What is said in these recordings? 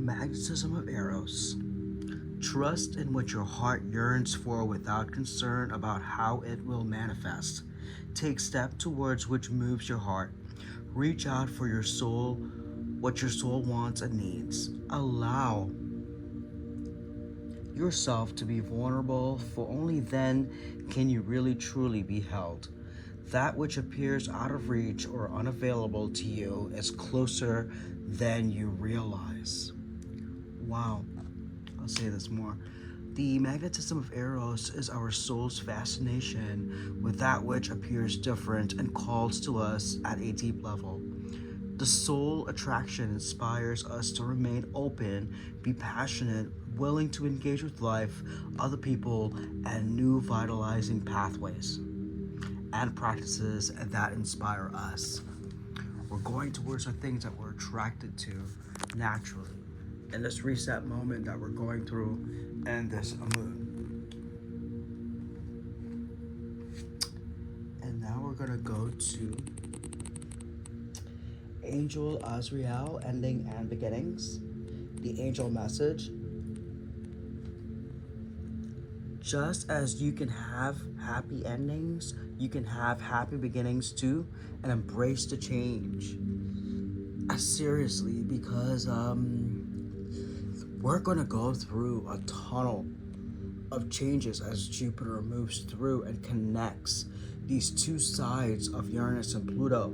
magnetism of Eros. Trust in what your heart yearns for without concern about how it will manifest. Take step towards which moves your heart. Reach out for your soul, what your soul wants and needs. Allow yourself to be vulnerable, for only then can you really truly be held. That which appears out of reach or unavailable to you is closer than you realize. Wow, I'll say this more. The magnetism of Eros is our soul's fascination with that which appears different and calls to us at a deep level. The soul attraction inspires us to remain open, be passionate, willing to engage with life, other people, and new vitalizing pathways and practices that inspire us. We're going towards the things that we're attracted to naturally in this reset moment that we're going through and this moon. And now we're going to go to Angel Azrael, ending and beginnings. The angel message: just as you can have happy endings, you can have happy beginnings too, and embrace the change. Seriously, because we're gonna go through a tunnel of changes as Jupiter moves through and connects these two sides of Uranus and Pluto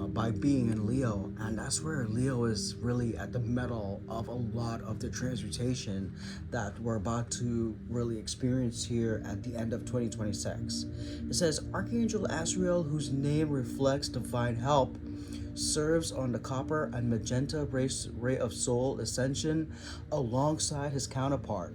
by being in Leo. And that's where Leo is really at the middle of a lot of the transmutation that we're about to really experience here at the end of 2026. It says, Archangel Azrael, whose name reflects divine help, serves on the copper and magenta ray of soul ascension alongside his counterpart,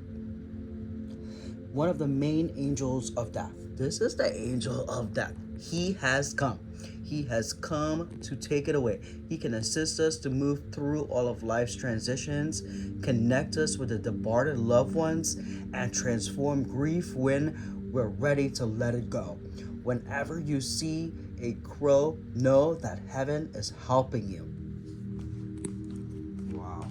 one of the main angels of death. This is the angel of death. He has come. He has come to take it away. He can assist us to move through all of life's transitions, connect us with the departed loved ones, and transform grief when we're ready to let it go. Whenever you see a crow, know that heaven is helping you. Wow,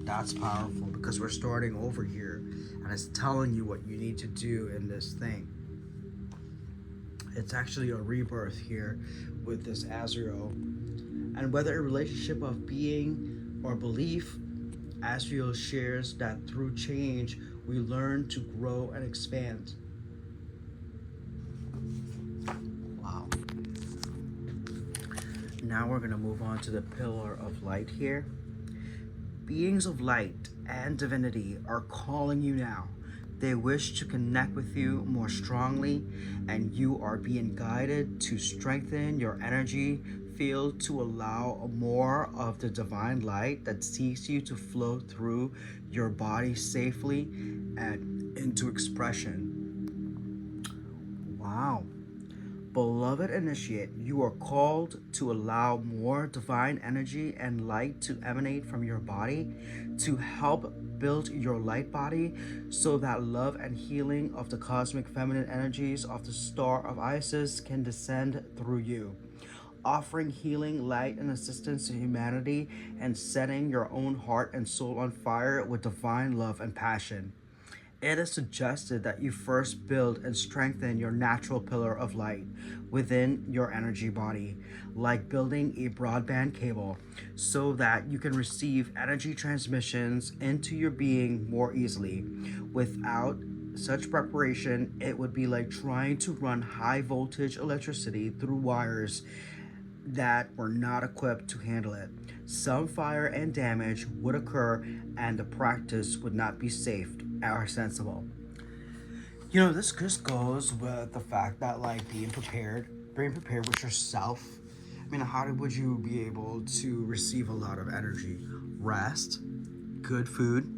that's powerful, because we're starting over here and it's telling you what you need to do in this thing. It's actually a rebirth here with this Azrael. And whether a relationship of being or belief, Azrael shares that through change we learn to grow and expand. Wow. Now we're going to move on to the pillar of light here. Beings of light and divinity are calling you now. They wish to connect with you more strongly, and you are being guided to strengthen your energy field to allow more of the divine light that seeks you to flow through your body safely and into expression. Wow. Beloved initiate, you are called to allow more divine energy and light to emanate from your body to help build your light body so that love and healing of the cosmic feminine energies of the star of Isis can descend through you, offering healing, light, and assistance to humanity and setting your own heart and soul on fire with divine love and passion. It is suggested that you first build and strengthen your natural pillar of light within your energy body, like building a broadband cable, so that you can receive energy transmissions into your being more easily. Without such preparation, it would be like trying to run high voltage electricity through wires that were not equipped to handle it. Some fire and damage would occur, and the practice would not be safe or sensible. You know, this just goes with the fact that, like, being prepared with yourself. I mean, how would you be able to receive a lot of energy? Rest, good food,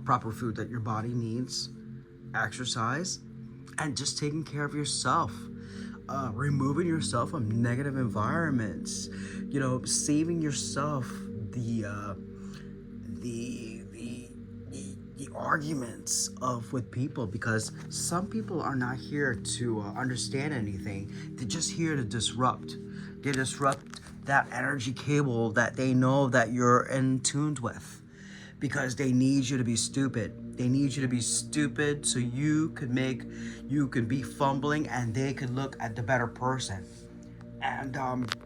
proper food that your body needs, exercise, and just taking care of yourself. Removing yourself from negative environments, you know, saving yourself the arguments with people, because some people are not here to understand anything. They're just here to disrupt. They disrupt that energy cable that they know that you're in tuned with. because they need you to be stupid. They need you to be stupid so you can be fumbling and they can look at the better person. And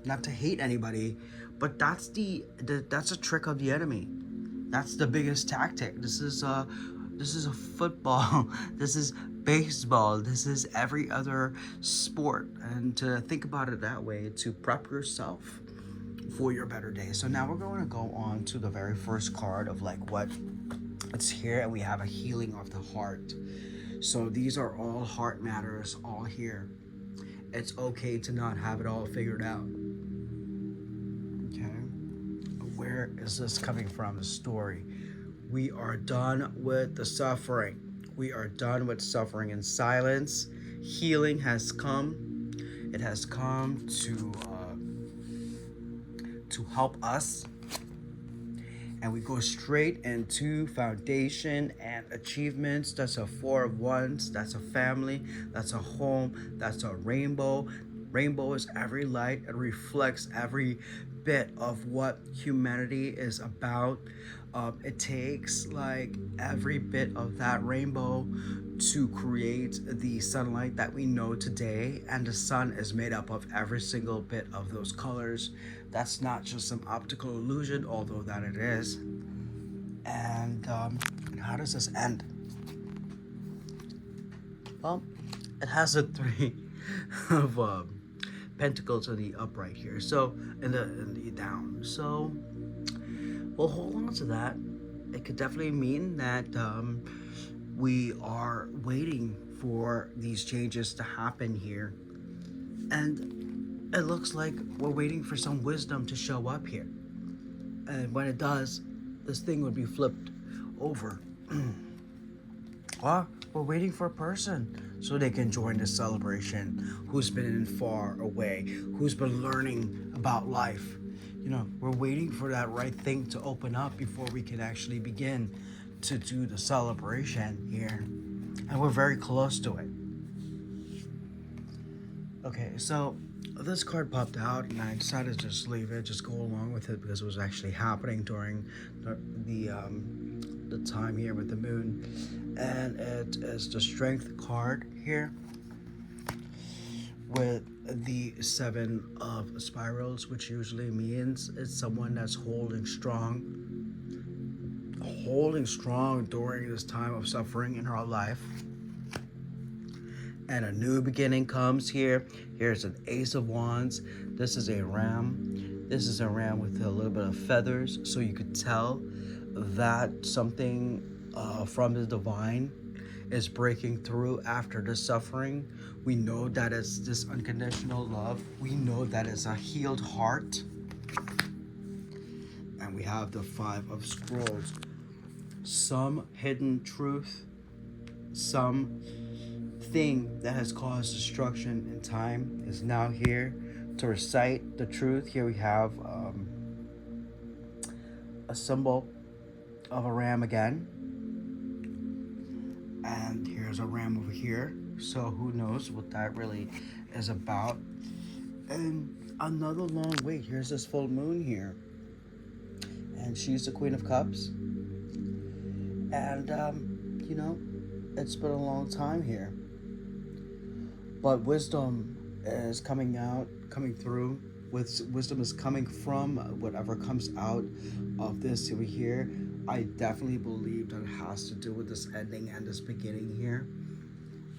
not to hate anybody, but that's a trick of the enemy. That's the biggest tactic. This is a football. This is baseball. This is every other sport. And to think about it that way, to prep yourself for your better day. So now we're going to go on to the very first card of like what it's here, and we have a healing of the heart. So these are all heart matters, all here. It's okay to not have it all figured out. Okay, where is this coming from? The story. We are done with the suffering. We are done with suffering in silence. Healing has come. It has come to help us. And we go straight into foundation and achievements. That's a 4 of Wands. That's a family. That's a home. That's a rainbow. Rainbow is every light. It reflects every bit of what humanity is about. It takes like every bit of that rainbow to create the sunlight that we know today, and the sun is made up of every single bit of those colors. That's not just some optical illusion, although that it is. And how does this end? Well, it has a 3 of pentacles in the upright here, so in the down. So we'll hold on to that. It could definitely mean that we are waiting for these changes to happen here, and it looks like we're waiting for some wisdom to show up here. And when it does, this thing would be flipped over. Or we're waiting for a person so they can join the celebration, who's been far away, who's been learning about life. You know, we're waiting for that right thing to open up before we can actually begin to do the celebration here. And we're very close to it. Okay, so this card popped out and I decided to just leave it, just go along with it, because it was actually happening during the time here with the moon. And it is the Strength card here with the 7 of spirals, which usually means it's someone that's holding strong during this time of suffering in our life. And a new beginning comes here. Here's an Ace of Wands. This is a ram. This is a ram with a little bit of feathers, so you could tell that something from the divine is breaking through after the suffering. We know that it's this unconditional love. We know that it's a healed heart. And we have the 5 of Scrolls. Some hidden truth, some thing that has caused destruction in time is now here to recite the truth. Here we have a symbol of a ram again. And here's a ram over here. So who knows what that really is about. And another long wait. Here's this full moon here. And she's the Queen of Cups. And, you know, it's been a long time here. But wisdom is coming through. Wisdom is coming from whatever comes out of this over here. I definitely believe that it has to do with this ending and this beginning here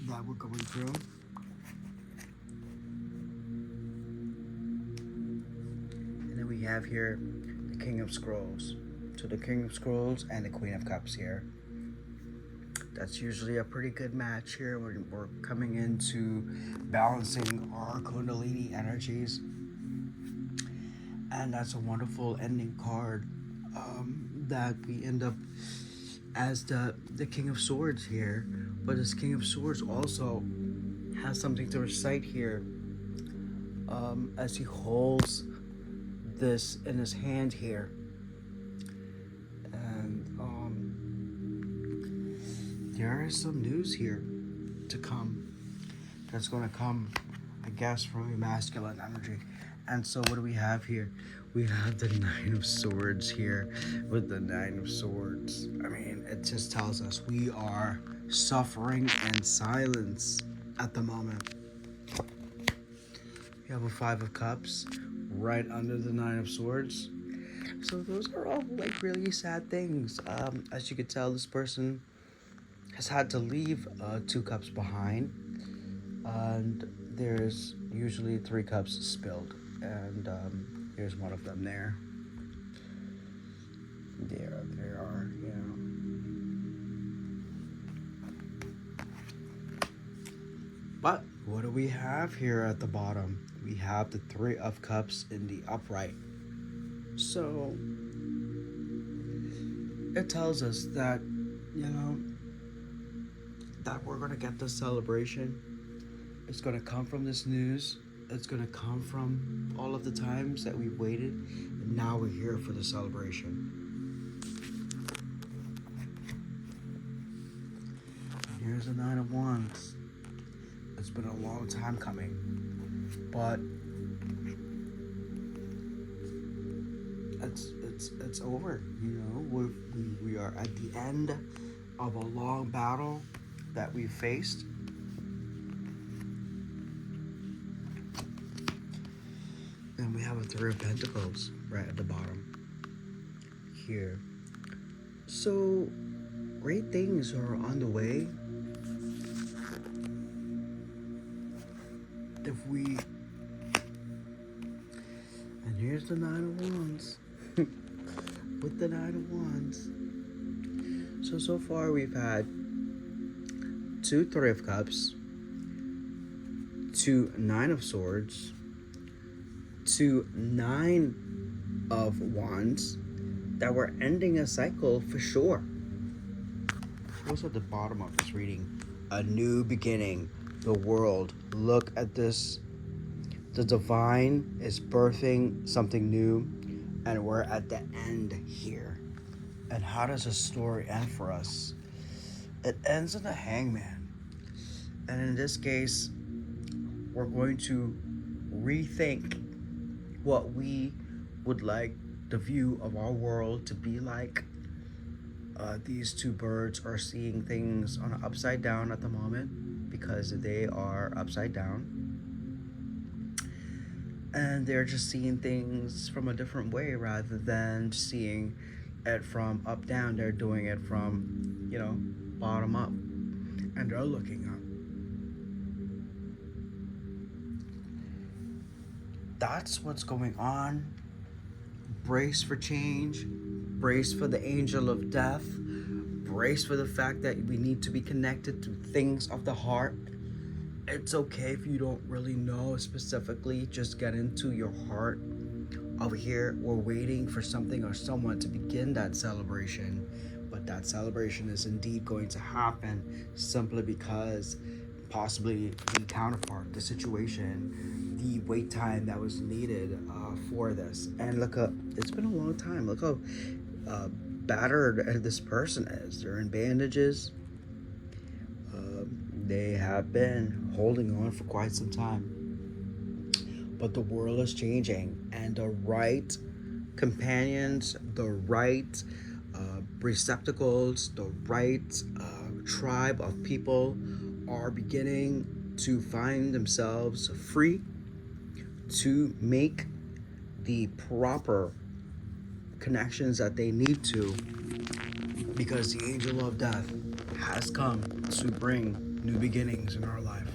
that we're going through. And then we have here the King of Scrolls. So the King of Scrolls and the Queen of Cups here. That's usually a pretty good match here. We're coming into balancing our Kundalini energies. And that's a wonderful ending card that we end up as the King of Swords here. But this King of Swords also has something to recite here as he holds this in his hand here. And there is some news here to come. That's going to come, I guess, from a masculine energy. And so what do we have here? We have the Nine of Swords here with the Nine of Swords. I mean, it just tells us we are suffering in silence at the moment. We have a Five of Cups right under the Nine of Swords. So those are all like really sad things. As you could tell, this person has had to leave two cups behind, and there's usually three cups spilled, and here's one of them there. There they are, But what do we have here at the bottom? We have the Three of Cups in the upright. So it tells us that, that we're gonna get this celebration. It's gonna come from this news. It's gonna come from all of the times that we waited, and now we're here for the celebration. Here's the Nine of Wands. It's been a long time coming, but it's over. We are at the end of a long battle that we faced. And we have a Three of Pentacles right at the bottom here. So great things are on the way. And here's the Nine of Wands. With the Nine of Wands. So far we've had two Three of Cups, two Nine of Swords, two Nine of Wands that were ending a cycle for sure. What's at the bottom of this reading? A new beginning. The world. Look at this. The divine is birthing something new, and we're at the end here. And how does a story end for us? It ends in the Hangman. And in this case, we're going to rethink what we would like the view of our world to be like. These two birds are seeing things on an upside down at the moment because they are upside down. And they're just seeing things from a different way rather than seeing it from up down. They're doing it from, bottom up. And they're looking up. That's what's going on. Brace for change. Brace for the angel of death. Brace for the fact that we need to be connected to things of the heart. It's okay if you don't really know specifically. Just get into your heart. Over here, we're waiting for something or someone to begin that celebration. But that celebration is indeed going to happen simply because possibly the counterpart, the situation, the wait time that was needed for this. And look up, it's been a long time. Look how battered this person is. They're in bandages. They have been holding on for quite some time. But the world is changing, and the right companions, the right receptacles, the right tribe of people are beginning to find themselves free to make the proper connections that they need to, because the angel of death has come to bring new beginnings in our life.